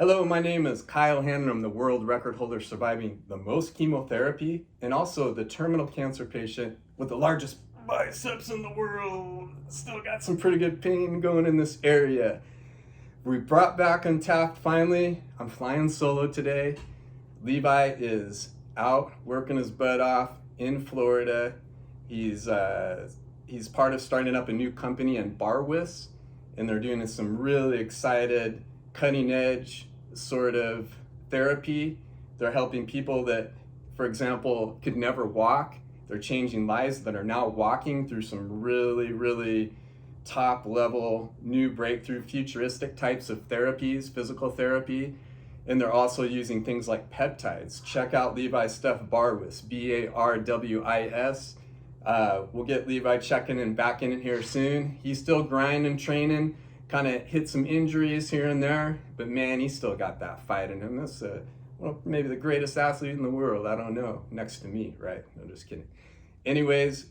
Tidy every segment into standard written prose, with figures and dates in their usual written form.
Hello, my name is Kyle Hanan. I'm the world record holder surviving the most chemotherapy and also the terminal cancer patient with the largest biceps in the world. Still got some pretty good pain going in this area. We brought back Untapped finally. I'm flying solo today. Levi is out working his butt off in Florida. He's part of starting up a new company in Barwis, and they're doing some really excited, cutting edge sort of therapy. They're helping people that, for example, could never walk. They're changing lives that are now walking through some really top level, new breakthrough, futuristic types of therapies, physical therapy. And they're also using things like peptides. Check out Levi's stuff, Barwis, Barwis. We'll get Levi checking and back in it here soon. He's still grinding, training, kind of hit some injuries here and there, but man, he's still got that fight in him. That's maybe the greatest athlete in the world. I don't know, next to me, right? No, just kidding. Anyways,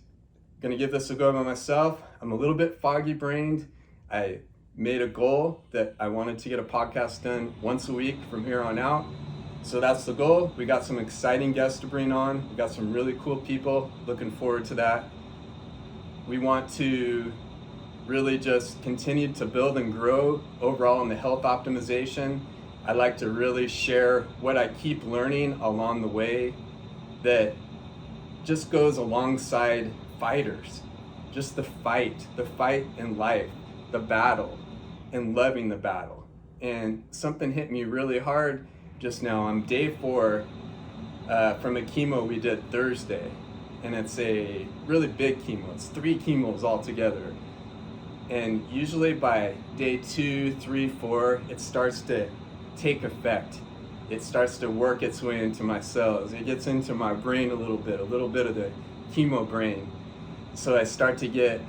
gonna give this a go by myself. I'm a little bit foggy brained. I made a goal that I wanted to get a podcast done once a week from here on out. So that's the goal. We got some exciting guests to bring on. We got some really cool people. Looking forward to that. We want to really just continue to build and grow overall in the health optimization. I like to really share what I keep learning along the way that just goes alongside fighters. Just the fight in life, the battle, and loving the battle. And something hit me really hard just now. On day 4 from a chemo we did Thursday, and it's a really big chemo. It's 3 chemos all together. And usually by day 2, 3, 4, it starts to take effect. It starts to work its way into my cells. It gets into my brain a little bit of the chemo brain. So I start to get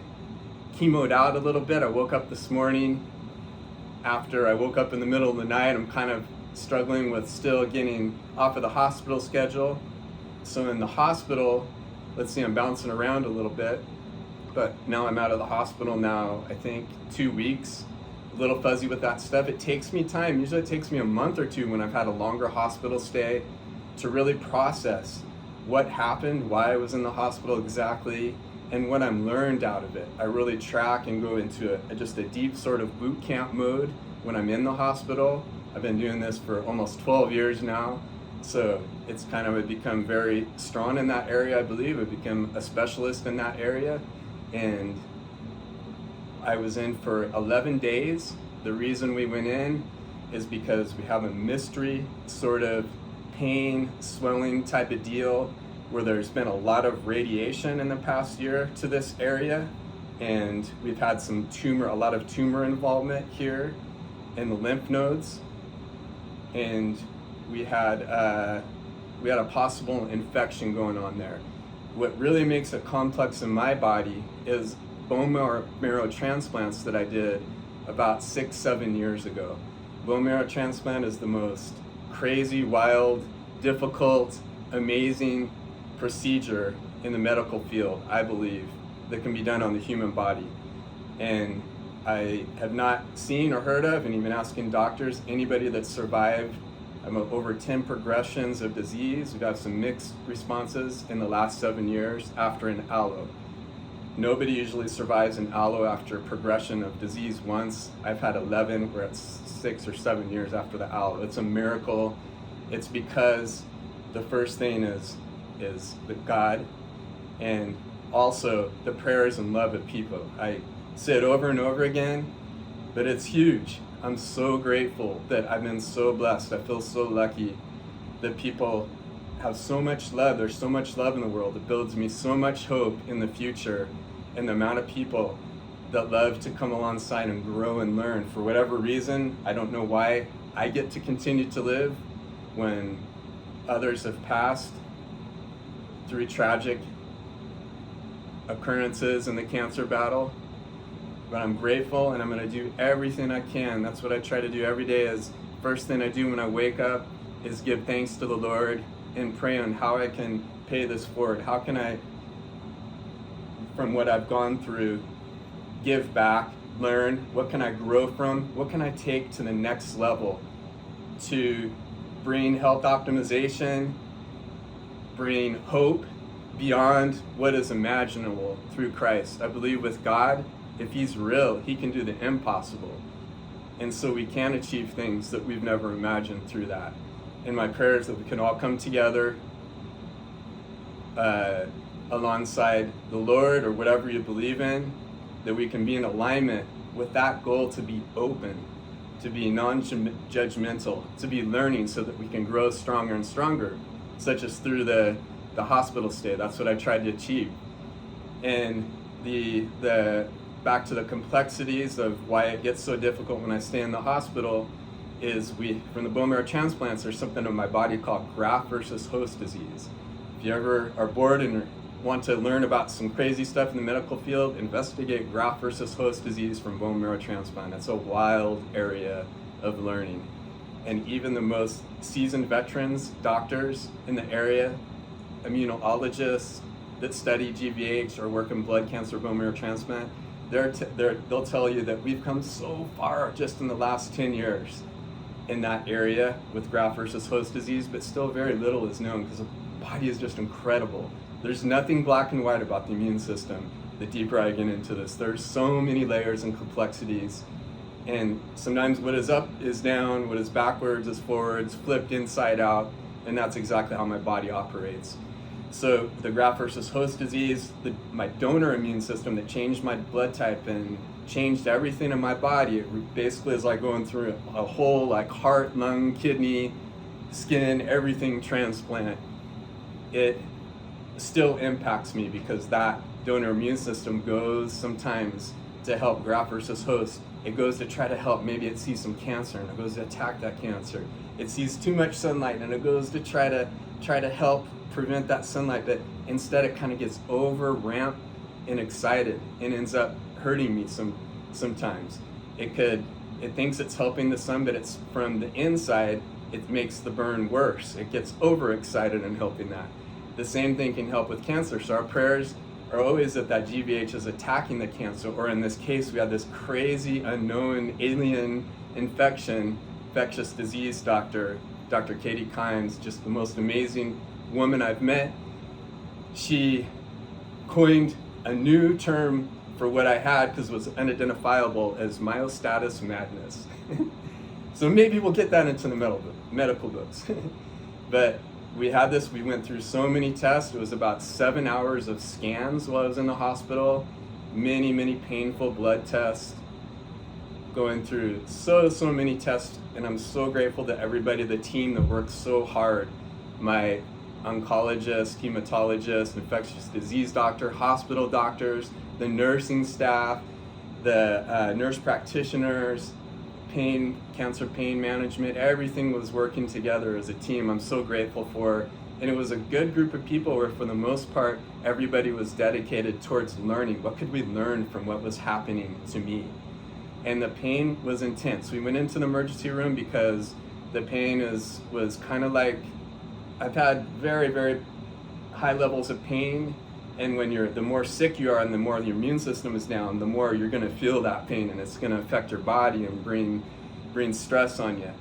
chemoed out a little bit. I woke up this morning. After I woke up in the middle of the night, I'm kind of struggling with still getting off of the hospital schedule. So in the hospital, let's see, I'm bouncing around a little bit. But now I'm out of the hospital now, I think 2 weeks, a little fuzzy with that stuff. It takes me time. Usually it takes me a month or 2 when I've had a longer hospital stay to really process what happened, why I was in the hospital exactly, and what I'm learned out of it. I really track and go into just a deep sort of boot camp mode when I'm in the hospital. I've been doing this for almost 12 years now. So it's kind of become very strong in that area, I believe. I've become a specialist in that area. And I was in for 11 days. The reason we went in is because we have a mystery sort of pain, swelling type of deal where there's been a lot of radiation in the past year to this area. And we've had a lot of tumor involvement here in the lymph nodes. And we had a possible infection going on there. What really makes it complex in my body is bone marrow transplants that I did about 6-7 years ago. Bone marrow transplant is the most crazy, wild, difficult, amazing procedure in the medical field, I believe, that can be done on the human body. And I have not seen or heard of, and even asking doctors, anybody that survived over 10 progressions of disease. We've got some mixed responses in the last 7 years after an allo. Nobody usually survives an allo after progression of disease once. I've had 11, we're at 6 or 7 years after the allo. It's a miracle. It's because the first thing is the God, and also the prayers and love of people. I say it over and over again, but it's huge. I'm so grateful that I've been so blessed. I feel so lucky that people have so much love. There's so much love in the world. It builds me so much hope in the future, and the amount of people that love to come alongside and grow and learn. For whatever reason, I don't know why I get to continue to live when others have passed through tragic occurrences in the cancer battle. But I'm grateful, and I'm going to do everything I can. That's what I try to do every day. Is first thing I do when I wake up is give thanks to the Lord and pray on how I can pay this forward. How can I, from what I've gone through, give back, learn? What can I grow from? What can I take to the next level to bring health optimization, bring hope beyond what is imaginable through Christ. I believe with God, if he's real, he can do the impossible. And so we can achieve things that we've never imagined through that. And my prayer is that we can all come together alongside the Lord or whatever you believe in, that we can be in alignment with that goal to be open, to be non-judgmental, to be learning so that we can grow stronger and stronger, such as through the hospital stay. That's what I tried to achieve. And the back to the complexities of why it gets so difficult when I stay in the hospital is from the bone marrow transplants, there's something in my body called graft versus host disease. If you ever are bored and want to learn about some crazy stuff in the medical field, investigate graft versus host disease from bone marrow transplant. That's a wild area of learning. And even the most seasoned veterans, doctors in the area, immunologists that study GVH or work in blood cancer, bone marrow transplant, they'll tell you that we've come so far just in the last 10 years in that area with graft versus host disease, but still very little is known because the body is just incredible. There's nothing black and white about the immune system. The deeper I get into this, there's so many layers and complexities. And sometimes what is up is down, what is backwards is forwards, flipped inside out, and that's exactly how my body operates. So the graft versus host disease, my donor immune system that changed my blood type and changed everything in my body, it basically is like going through a whole like heart, lung, kidney, skin, everything transplant. It still impacts me because that donor immune system goes sometimes to help graft versus host. It goes to try to help, maybe it sees some cancer and it goes to attack that cancer. It sees too much sunlight and it goes to try to help prevent that sunlight, but instead it kind of gets over ramped and excited and ends up hurting me sometimes. It thinks it's helping the sun, but it's from the inside, it makes the burn worse. It gets overexcited in helping that. The same thing can help with cancer. So our prayers are always that GVH is attacking the cancer, or in this case, we had this crazy unknown alien infectious disease doctor, Dr. Katie Kimes, just the most amazing woman I've met. She coined a new term for what I had because it was unidentifiable as myostatus madness. So maybe we'll get that into the medical books. But we had this, we went through so many tests. It was about 7 hours of scans while I was in the hospital, many painful blood tests, going through so many tests. And I'm so grateful to everybody, the team that worked so hard. My oncologist, hematologist, infectious disease doctor, hospital doctors, the nursing staff, the nurse practitioners, cancer pain management, everything was working together as a team. I'm so grateful for, and it was a good group of people where for the most part, everybody was dedicated towards learning. What could we learn from what was happening to me? And the pain was intense. We went into the emergency room because the pain was kind of like, I've had very high levels of pain, and the more sick you are and the more your immune system is down, the more you're going to feel that pain, and it's going to affect your body and bring stress on you.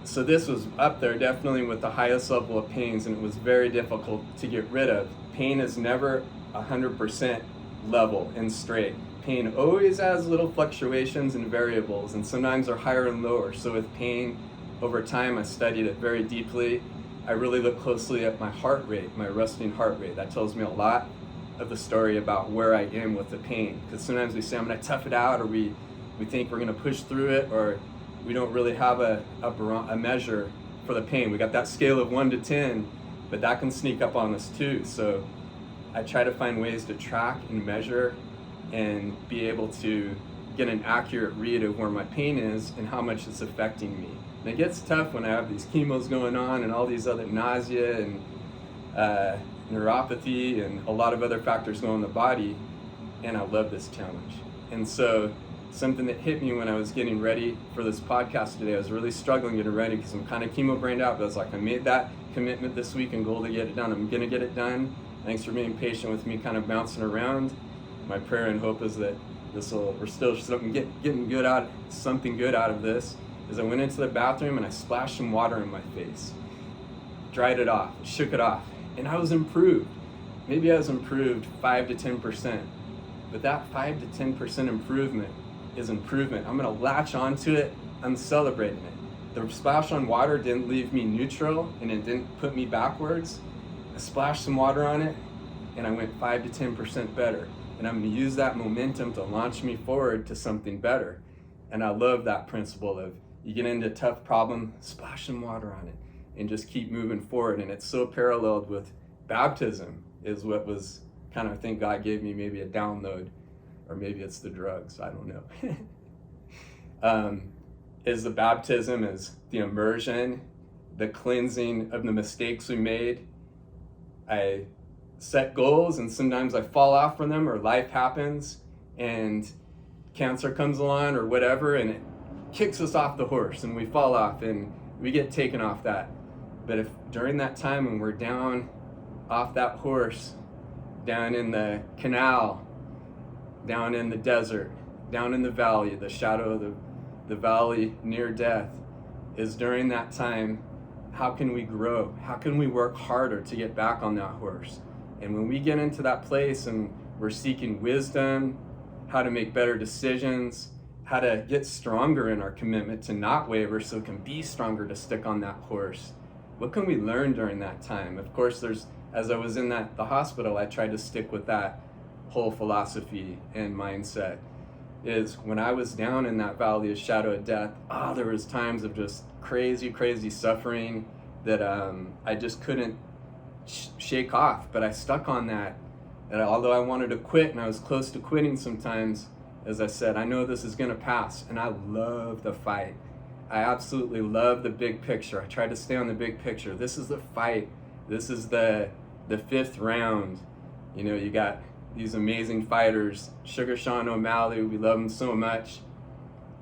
So this was up there definitely with the highest level of pains, and it was very difficult to get rid of. Pain is never 100% level and straight. Pain always has little fluctuations and variables, and sometimes are higher and lower. So with pain, over time, I studied it very deeply. I really look closely at my heart rate, my resting heart rate. That tells me a lot of the story about where I am with the pain. Because sometimes we say, I'm gonna tough it out, or we think we're gonna push through it, or we don't really have a measure for the pain. We got that scale of 1 to 10, but that can sneak up on us too. So I try to find ways to track and measure and be able to get an accurate read of where my pain is and how much it's affecting me. And it gets tough when I have these chemos going on and all these other nausea and neuropathy and a lot of other factors going in the body, and I love this challenge. And so something that hit me when I was getting ready for this podcast today, I was really struggling getting ready because I'm kind of chemo brained out, but I was like, I made that commitment this week and goal to get it done. I'm gonna get it done. Thanks for being patient with me kind of bouncing around. My prayer and hope is that we're still getting something good out of this. is I went into the bathroom and I splashed some water in my face, dried it off, shook it off, and I was improved. Maybe I was improved 5 to 10%, but that 5 to 10% improvement is improvement. I'm gonna latch onto it, I'm celebrating it. The splash on water didn't leave me neutral and it didn't put me backwards. I splashed some water on it and I went 5 to 10% better. And I'm gonna use that momentum to launch me forward to something better. And I love that principle of you get into a tough problem, splash some water on it and just keep moving forward. And it's so paralleled with baptism is what was kind of, I think God gave me maybe a download, or maybe it's the drugs, I don't know. Is the baptism, is the immersion, the cleansing of the mistakes we made. I set goals and sometimes I fall off from them, or life happens and cancer comes along or whatever, and it kicks us off the horse and we fall off and we get taken off that. But if during that time when we're down off that horse, down in the canal, down in the desert, down in the valley, the shadow of the valley near death, is during that time, how can we grow? How can we work harder to get back on that horse? And when we get into that place and we're seeking wisdom, how to make better decisions, how to get stronger in our commitment to not waver so it can be stronger to stick on that horse, what can we learn during that time? Of course, as I was in the hospital, I tried to stick with that whole philosophy and mindset. Is when I was down in that valley of shadow of death, there was times of just crazy suffering that I just couldn't shake off. But I stuck on that. And although I wanted to quit and I was close to quitting sometimes, as I said, I know this is gonna pass. And I love the fight. I absolutely love the big picture. I try to stay on the big picture. This is the fight. This is the 5th round. You know, you got these amazing fighters, Sugar Sean O'Malley, we love him so much.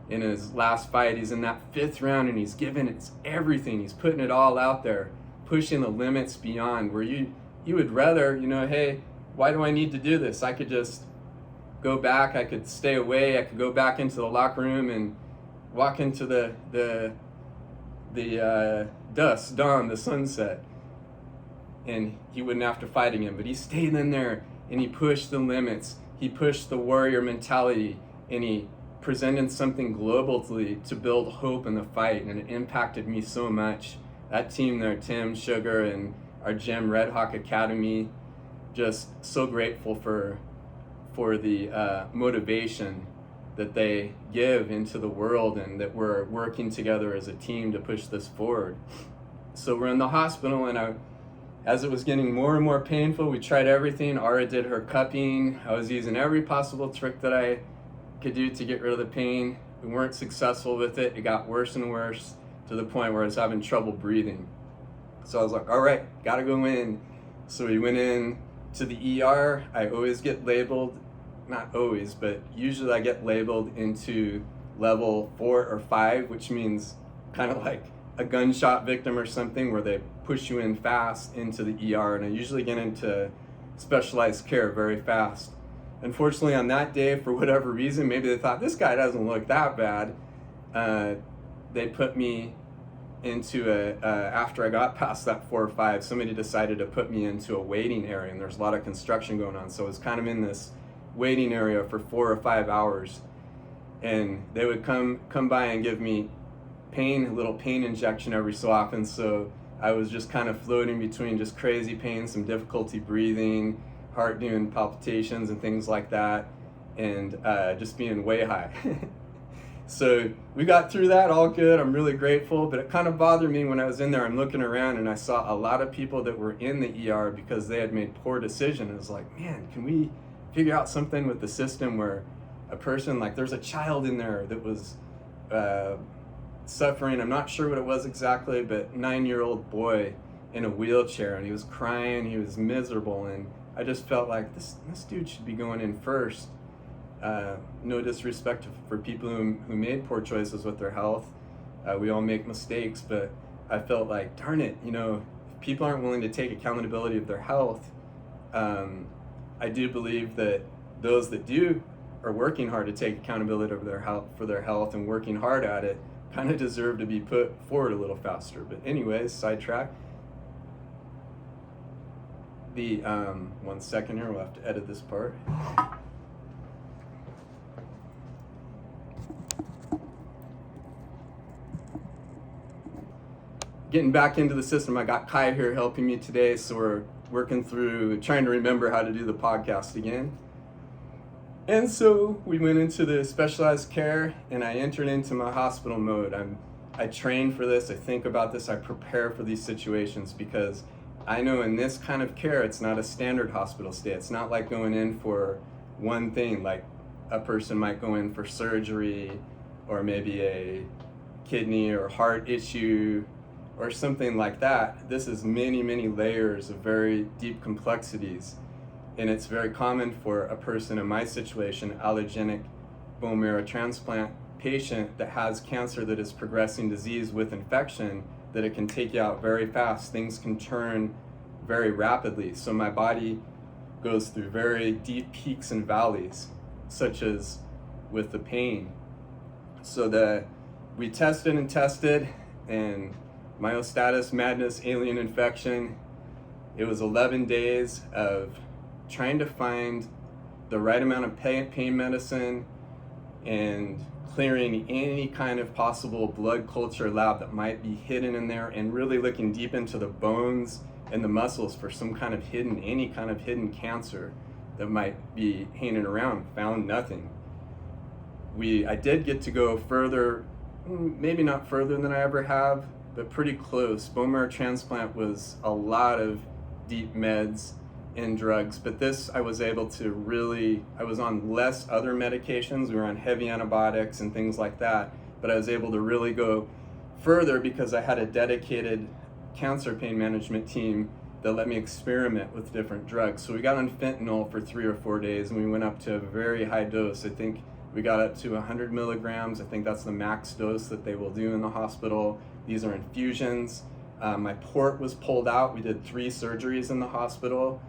In his last fight, he's in that 5th round and he's giving it everything. He's putting it all out there, pushing the limits beyond where you would rather, hey, why do I need to do this? I could just go back, I could stay away, I could go back into the locker room and walk into the dawn, the sunset, and he wouldn't have to fight again. But he stayed in there and he pushed the limits. He pushed the warrior mentality and he presented something globally to build hope in the fight, and it impacted me so much. That team there, Tim, Sugar, and our gym, Red Hawk Academy, just so grateful for the motivation that they give into the world and that we're working together as a team to push this forward. So we're in the hospital, and as it was getting more and more painful, we tried everything. Ara did her cupping. I was using every possible trick that I could do to get rid of the pain. We weren't successful with it. It got worse and worse to the point where I was having trouble breathing. So I was like, all right, gotta go in. So we went in to the ER. I always get labeled, not always, but usually I get labeled into level 4 or 5, which means kind of like a gunshot victim or something, where they push you in fast into the ER, and I usually get into specialized care very fast. Unfortunately, on that day, for whatever reason, maybe they thought, this guy doesn't look that bad, they put me into after I got past that 4 or 5, somebody decided to put me into a waiting area, and there's a lot of construction going on, so I was kind of in this waiting area for 4 or 5 hours, and they would come by and give me a little pain injection every so often. So I was just kind of floating between just crazy pain, some difficulty breathing, heart doing palpitations and things like that, and just being way high. So we got through that all good. I'm really grateful, but it kind of bothered me when I was in there. I'm looking around and I saw a lot of people that were in the ER because they had made poor decisions. I was like, man, can we figure out something with the system where a person, like there's a child in there that was suffering, I'm not sure what it was exactly, but 9-year-old boy in a wheelchair, and he was crying, he was miserable, and I just felt like this dude should be going in first. No disrespect for people who made poor choices with their health. We all make mistakes, but I felt like, darn it, if people aren't willing to take accountability of their health, I do believe that those that do are working hard to take accountability of their health and working hard at it kind of deserve to be put forward a little faster. But anyways, sidetrack. The 1 second here, we'll have to edit this part. Getting back into the system, I got Kai here helping me today, so we're working through trying to remember how to do the podcast again. And so we went into the specialized care, and I entered into my hospital mode. I train for this, I think about this, I prepare for these situations, because I know in this kind of care, it's not a standard hospital stay. It's not like going in for one thing, like a person might go in for surgery, or maybe a kidney or heart issue, or something like that. This is many, many layers of very deep complexities. And it's very common for a person in my situation, allogeneic bone marrow transplant patient that has cancer that is progressing disease with infection, that it can take you out very fast. Things can turn very rapidly. So my body goes through very deep peaks and valleys, such as with the pain. So we tested and tested, and myostatus, madness, alien infection. It was 11 days of trying to find the right amount of pain medicine and clearing any kind of possible blood culture lab that might be hidden in there, and really looking deep into the bones and the muscles for some kind of any kind of hidden cancer that might be hanging around. Found nothing. I did get to go further, maybe not further than I ever have, but pretty close. Bone marrow transplant was a lot of deep meds and drugs, but this I was able to I was on less other medications. We were on heavy antibiotics and things like that, but I was able to really go further because I had a dedicated cancer pain management team that let me experiment with different drugs. So we got on fentanyl for 3 or 4 days, and we went up to a very high dose. I think we got up to 100 milligrams. I think that's the max dose that they will do in the hospital. These are infusions. My port was pulled out. We did 3 surgeries in the hospital.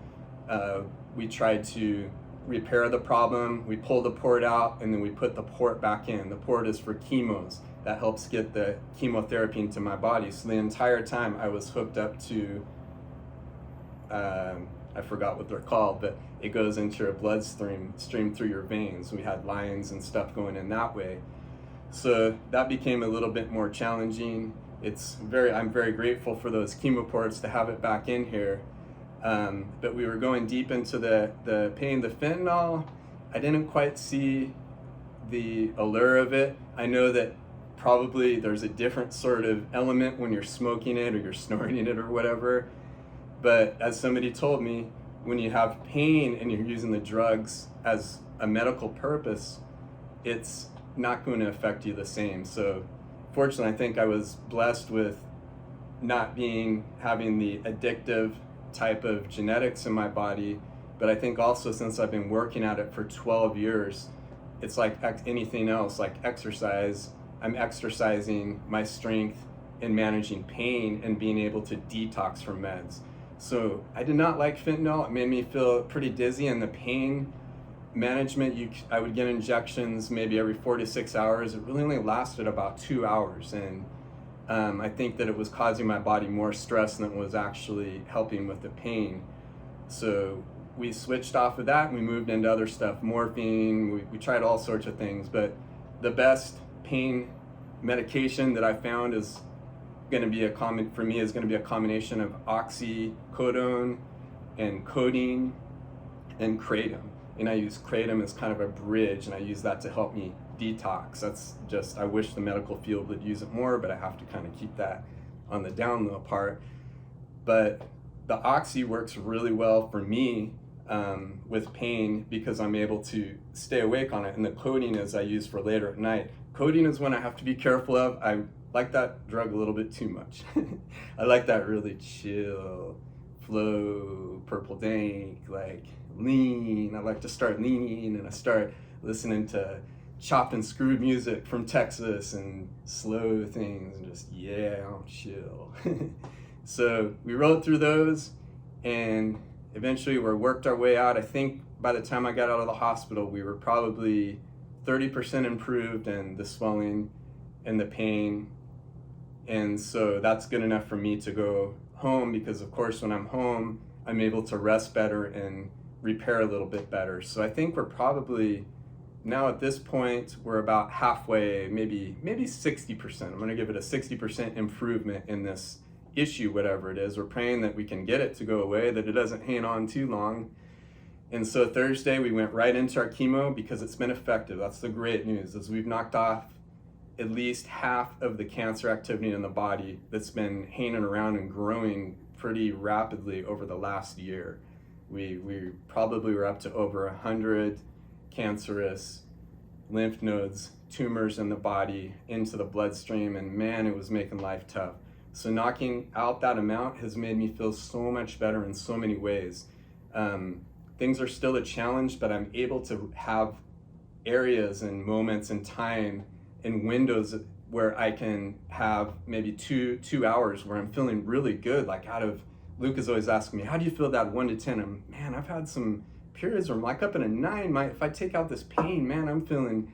We tried to repair the problem. We pulled the port out, and then we put the port back in. The port is for chemos. That helps get the chemotherapy into my body. So the entire time I was hooked up to, I forgot what they're called, but it goes into your bloodstream through your veins. We had lines and stuff going in that way. So that became a little bit more challenging. I'm very grateful for those chemo ports to have it back in here. But we were going deep into the pain. The fentanyl, I didn't quite see the allure of it. I know that probably there's a different sort of element when you're smoking it or you're snorting it or whatever. But as somebody told me, when you have pain and you're using the drugs as a medical purpose, it's not going to affect you the same. So fortunately, I think I was blessed with not having the addictive type of genetics in my body, but I think also since I've been working at it for 12 years, it's like anything else, like exercise. I'm exercising my strength in managing pain and being able to detox from meds. So I did not like fentanyl. It made me feel pretty dizzy, and the pain management, I would get injections maybe every 4 to 6 hours. It really only lasted about 2 hours, and I think that it was causing my body more stress than it was actually helping with the pain. So we switched off of that and we moved into other stuff, morphine, we tried all sorts of things, but the best pain medication that I found is going to be a combination of oxycodone and codeine and kratom. And I use kratom as kind of a bridge, and I use that to help me detox. I wish the medical field would use it more, but I have to kind of keep that on the down low part. But the oxy works really well for me with pain because I'm able to stay awake on it. And the codeine is I use for later at night. Codeine is one I have to be careful of. I like that drug a little bit too much. I like that really chill, flow, purple dank, like lean. I like to start leaning, and I start listening to chop and screw music from Texas and slow things and just, I'm chill. So we rode through those, and eventually we worked our way out. I think by the time I got out of the hospital, we were probably 30% improved, and the swelling and the pain. And so that's good enough for me to go home, because of course when I'm home, I'm able to rest better and repair a little bit better. So I think we're probably, now at this point, we're about halfway, maybe 60%. I'm going to give it a 60% improvement in this issue, whatever it is. We're praying that we can get it to go away, that it doesn't hang on too long. And so Thursday we went right into our chemo because it's been effective. That's the great news, is we've knocked off at least half of the cancer activity in the body that's been hanging around and growing pretty rapidly over the last year. We probably were up to over 100 cancerous lymph nodes, tumors in the body, into the bloodstream, and man, it was making life tough. So knocking out that amount has made me feel so much better in so many ways. Things are still a challenge, but I'm able to have areas and moments and time and windows where I can have maybe two hours where I'm feeling really good. Like Luke is always asking me, how do you feel that 1 to 10? Man, I've had some periods where I'm like up in a 9. If I take out this pain, man, I'm feeling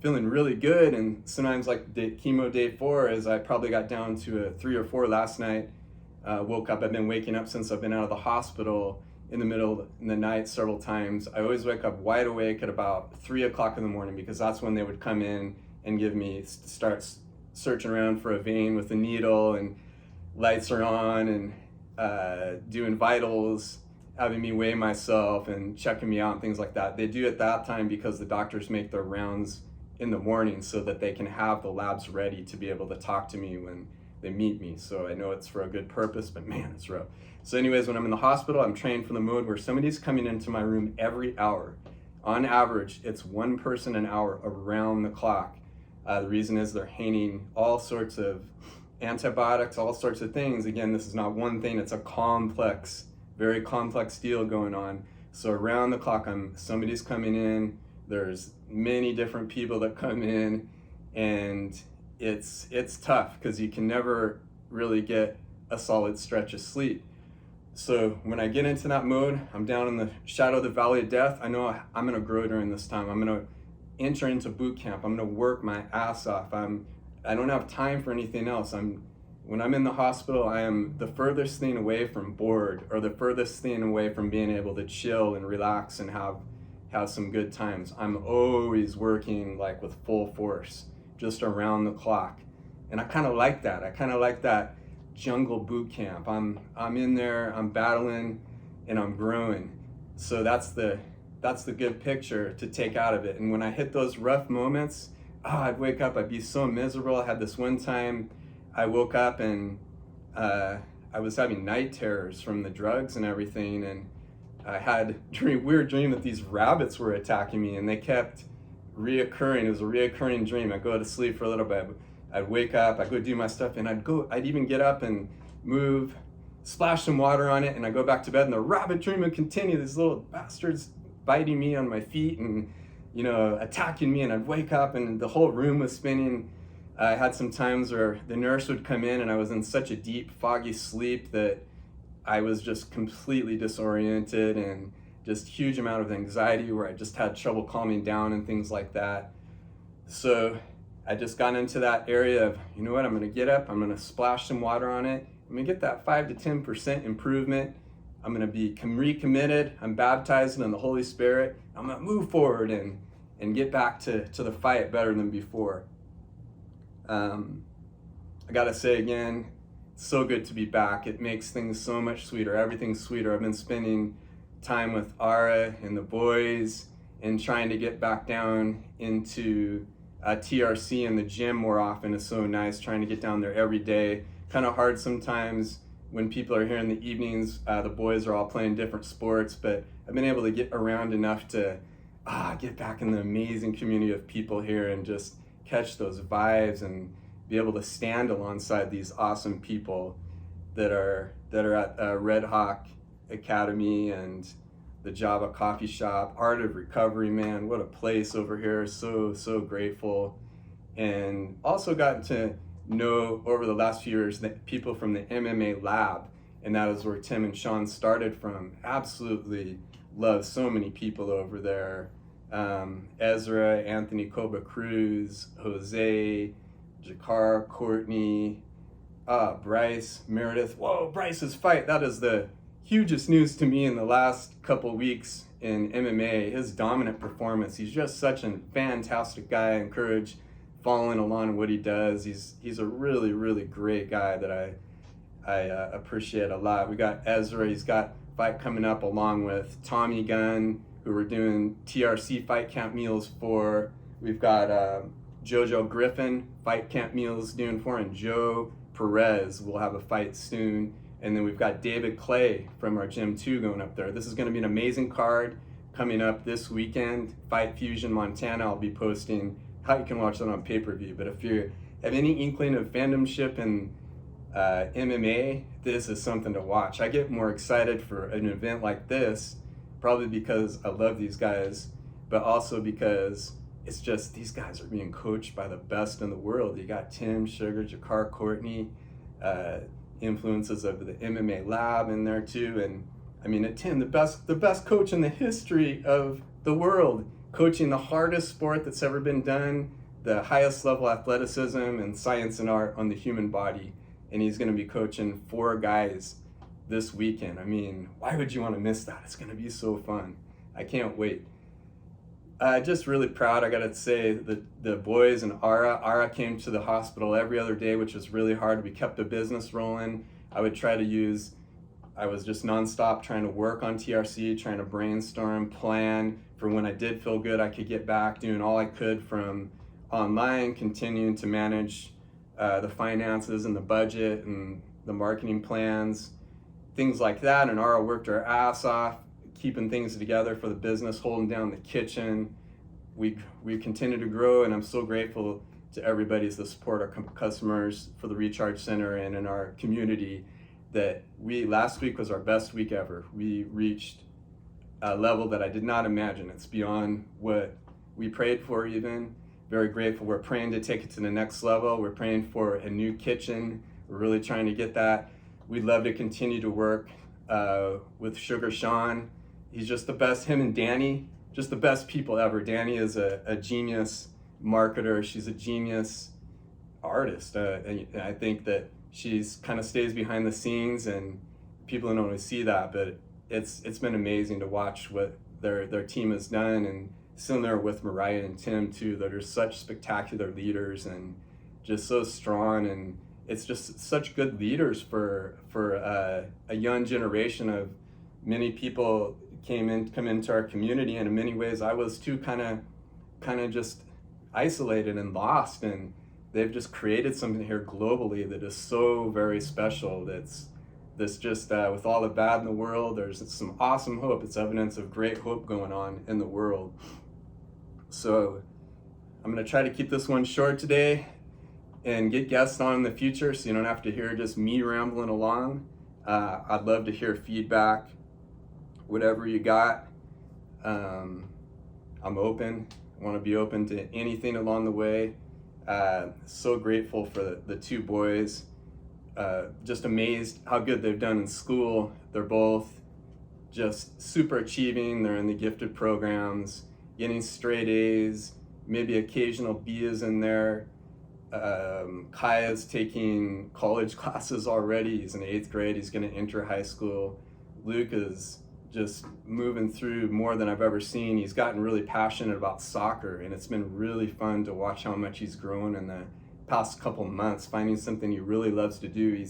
really good. And sometimes like chemo day 4, as I probably got down to a 3 or 4 last night, woke up, I've been waking up since I've been out of the hospital in the middle of the night several times. I always wake up wide awake at about 3 o'clock in the morning, because that's when they would come in and start searching around for a vein with a needle, and lights are on, and doing vitals, having me weigh myself and checking me out and things like that. They do at that time because the doctors make their rounds in the morning so that they can have the labs ready to be able to talk to me when they meet me. So I know it's for a good purpose, but man, it's rough. So anyways, when I'm in the hospital, I'm trained for the mode where somebody's coming into my room every hour. On average, it's 1 person an hour around the clock. The reason is they're hanging all sorts of antibiotics, all sorts of things. Again, this is not one thing, it's a complex, very complex deal going on. So around the clock, somebody's coming in. There's many different people that come in, and it's tough because you can never really get a solid stretch of sleep. So when I get into that mode, I'm down in the shadow of the valley of death. I know I'm gonna grow during this time. I'm gonna enter into boot camp. I'm gonna work my ass off. I don't have time for anything else. When I'm in the hospital, I am the furthest thing away from bored, or the furthest thing away from being able to chill and relax and have some good times. I'm always working like with full force, just around the clock. And I kind of like that. I kind of like that jungle boot camp. I'm in there, I'm battling, and I'm growing. So that's the good picture to take out of it. And when I hit those rough moments, I'd wake up, I'd be so miserable. I had this one time I woke up and I was having night terrors from the drugs and everything, and I had a weird dream that these rabbits were attacking me, and they kept reoccurring. It was a reoccurring dream. I'd go to sleep for a little bit, I'd wake up, I'd go do my stuff, and I'd even get up and move, splash some water on it, and I'd go back to bed, and the rabbit dream would continue. These little bastards biting me on my feet and, attacking me, and I'd wake up and the whole room was spinning. I had some times where the nurse would come in and I was in such a deep, foggy sleep that I was just completely disoriented, and just huge amount of anxiety where I just had trouble calming down and things like that. So I just got into that area of, you know what, I'm gonna get up, I'm gonna splash some water on it, I'm gonna get that 5 to 10% improvement, I'm gonna be recommitted, I'm baptized in the Holy Spirit, I'm gonna move forward and get back to the fight better than before. I gotta say again, it's so good to be back. It makes things so much sweeter, everything's sweeter. I've been spending time with Ara and the boys and trying to get back down into TRC and the gym more often is so nice, trying to get down there every day. Kind of hard sometimes when people are here in the evenings. The boys are all playing different sports, but I've been able to get around enough to get back in the amazing community of people here and just catch those vibes and be able to stand alongside these awesome people that are at Red Hawk Academy and the Java Coffee Shop, Art of Recovery. Man, what a place over here. So grateful. And also gotten to know over the last few years that people from the MMA lab, and that is where Tim and Sean started from. Absolutely love so many people over there. Ezra, Anthony Coba Cruz, Jose, Jakar, Courtney, Bryce, Meredith. Whoa, Bryce's fight. That is the hugest news to me in the last couple weeks in MMA. His dominant performance. He's just such a fantastic guy. I encourage following along what he does. He's a really, really great guy that I appreciate a lot. We got Ezra. He's got a fight coming up along with Tommy Gunn, who we're doing TRC fight camp meals for. We've got Jojo Griffin fight camp meals doing for, and Joe Perez will have a fight soon. And then we've got David Clay from our gym too going up there. This is going to be an amazing card coming up this weekend. Fight Fusion Montana. I'll be posting how you can watch that on pay-per-view. But if you have any inkling of fandomship in MMA, this is something to watch. I get more excited for an event like this, probably because I love these guys, but also because it's just these guys are being coached by the best in the world. You got Tim, Sugar, Jakar, Courtney, influences of the MMA lab in there too. And I mean, Tim, the best coach in the history of the world, coaching the hardest sport that's ever been done, the highest level athleticism and science and art on the human body. And he's going to be coaching 4 guys this weekend. I mean, why would you want to miss that? It's going to be so fun. I can't wait. Just really proud, I gotta say, the boys and Ara came to the hospital every other day, which was really hard. We kept the business rolling. I was just nonstop trying to work on TRC, trying to brainstorm, plan for when I did feel good, I could get back, doing all I could from online, continuing to manage the finances and the budget and the marketing plans, things like that. And Ara worked her ass off, keeping things together for the business, holding down the kitchen. We continue to grow, and I'm so grateful to everybody as the support, our customers for the Recharge Center and in our community, that last week was our best week ever. We reached a level that I did not imagine. It's beyond what we prayed for even. Very grateful. We're praying to take it to the next level. We're praying for a new kitchen. We're really trying to get that. We'd love to continue to work with Sugar Sean. He's just the best. Him and Danny, just the best people ever. Danny is a genius marketer. She's a genius artist. And I think that she's kind of stays behind the scenes, and people don't always see that. But it's been amazing to watch what their team has done, and similar with Mariah and Tim too. That are such spectacular leaders and just so strong, and it's just such good leaders for a young generation of many people come into our community, and in many ways I was too, kind of just isolated and lost, and they've just created something here globally that is so very special. That's just with all the bad in the world, there's some awesome hope. It's evidence of great hope going on in the world. So I'm going to try to keep this one short today and get guests on in the future, so you don't have to hear just me rambling along. I'd love to hear feedback, whatever you got. I'm open. I want to be open to anything along the way. So grateful for the 2 boys. Just amazed how good they've done in school. They're both just super achieving. They're in the gifted programs, getting straight A's, maybe occasional B's in there. Kaya's taking college classes already. He's in 8th grade. He's going to enter high school. Luke is just moving through more than I've ever seen. He's gotten really passionate about soccer, and it's been really fun to watch how much he's grown in the past couple months, finding something he really loves to do.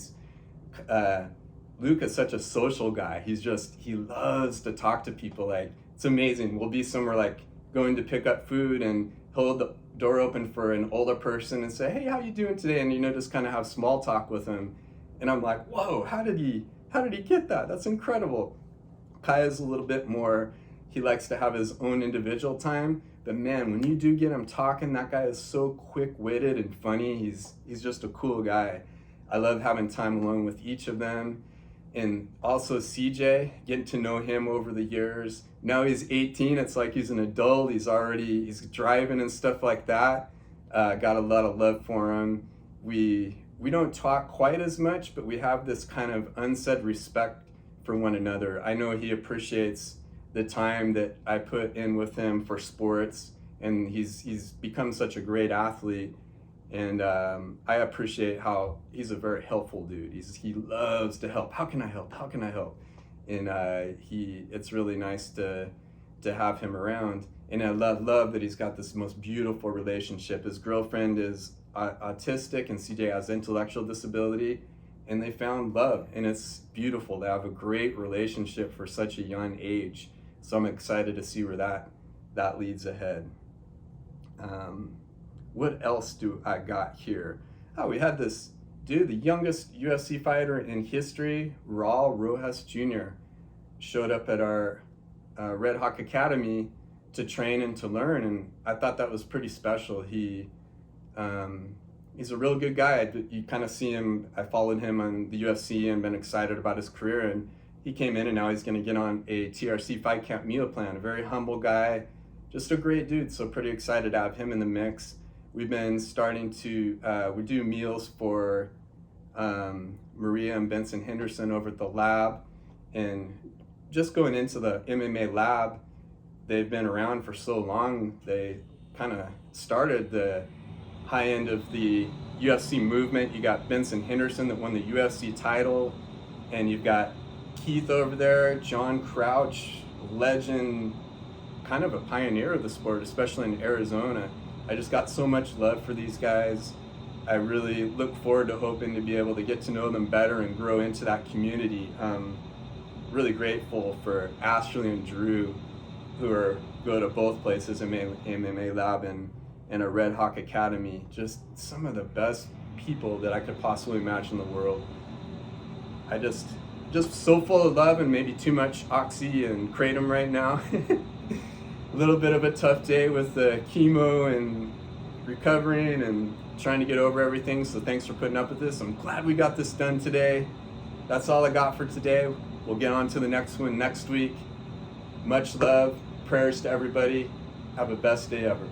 Luke is such a social guy. He loves to talk to people. Like, it's amazing. We'll be somewhere like going to pick up food, and he'll hold the door open for an older person and say, "Hey, how you doing today?" And just kind of have small talk with him. And I'm like, whoa, how did he get that? That's incredible. Kaya's a little bit more, he likes to have his own individual time, but man, when you do get him talking, that guy is so quick-witted and funny. He's just a cool guy. I love having time alone with each of them. And also CJ, getting to know him over the years. Now he's 18, it's like he's an adult. He's driving and stuff like that. Got a lot of love for him. We don't talk quite as much, but we have this kind of unsaid respect for one another. I know he appreciates the time that I put in with him for sports, and he's become such a great athlete. And I appreciate how he's a very helpful dude. He loves to help. How can I help? How can I help? And it's really nice to have him around. And I love that he's got this most beautiful relationship. His girlfriend is autistic, and CJ has intellectual disability, and they found love, and it's beautiful. They have a great relationship for such a young age. So I'm excited to see where that leads ahead. What else do I got here? Oh, we had this dude, the youngest UFC fighter in history, Raul Rojas Jr., showed up at our Red Hawk Academy to train and to learn, and I thought that was pretty special. He's a real good guy. You kind of see him. I followed him on the UFC and been excited about his career, and he came in and now he's going to get on a TRC fight camp meal plan. A very humble guy, just a great dude. So pretty excited to have him in the mix. We've been starting to we do meals for Maria and Benson Henderson over at the lab, and just going into the MMA lab. They've been around for so long. They kind of started the high end of the UFC movement. You got Benson Henderson that won the UFC title, and you've got Keith over there, John Crouch, legend, kind of a pioneer of the sport, especially in Arizona. I just got so much love for these guys. I really look forward to hoping to be able to get to know them better and grow into that community. Really grateful for Ashley and Drew, who go to both places, MMA Lab and a Red Hawk Academy. Just some of the best people that I could possibly imagine in the world. I just so full of love and maybe too much oxy and kratom right now. A little bit of a tough day with the chemo and recovering and trying to get over everything. So thanks for putting up with this. I'm glad we got this done today. That's all I got for today. We'll get on to the next one next week. Much love, prayers to everybody. Have a best day ever.